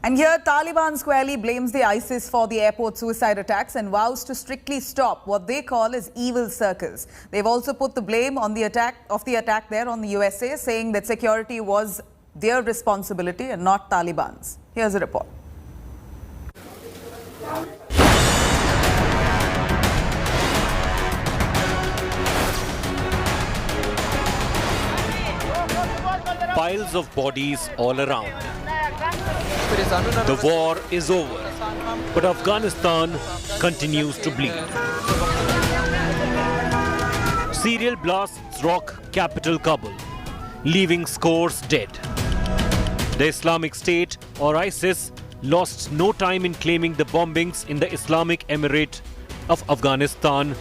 And here, Taliban squarely blames the ISIS for the airport suicide attacks and vows to strictly stop what they call as evil circles. They've also put the blame on the attack there on the USA, saying that security was their responsibility and not Taliban's. Here's a report. Piles of bodies all around. The war is over, but Afghanistan continues to bleed. Serial blasts rock capital Kabul, leaving scores dead. The Islamic State, or ISIS, lost no time in claiming the bombings in the Islamic Emirate of Afghanistan,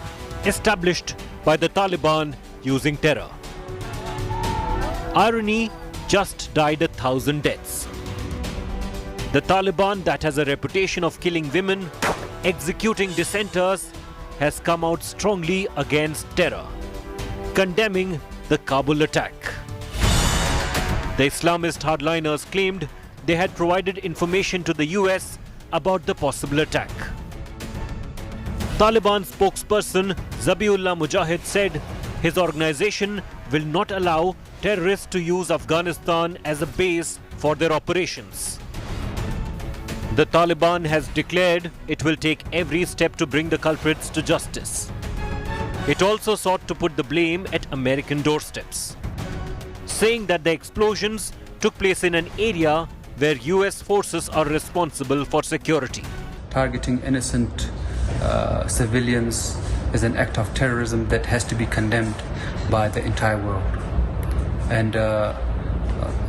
established by the Taliban using terror. Irony, just died 1,000 deaths. The Taliban, that has a reputation of killing women, executing dissenters, has come out strongly against terror, condemning the Kabul attack. The Islamist hardliners claimed they had provided information to the US about the possible attack. Taliban spokesperson Zabiullah Mujahid said his organization will not allow terrorists to use Afghanistan as a base for their operations. The Taliban has declared it will take every step to bring the culprits to justice. It also sought to put the blame at American doorsteps, saying that the explosions took place in an area where US forces are responsible for security. Targeting innocent civilians is an act of terrorism that has to be condemned by the entire world. And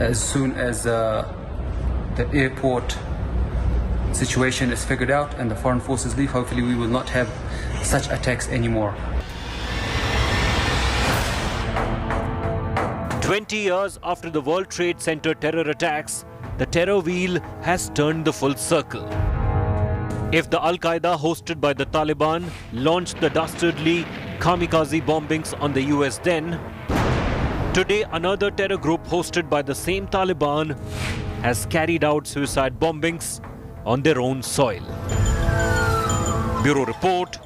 as soon as the airport situation is figured out and the foreign forces leave, hopefully we will not have such attacks anymore. 20 years after the World Trade Center terror attacks, the terror wheel has turned the full circle. If the Al-Qaeda hosted by the Taliban launched the dastardly kamikaze bombings on the US then, today another terror group hosted by the same Taliban has carried out suicide bombings on their own soil. Bureau Report,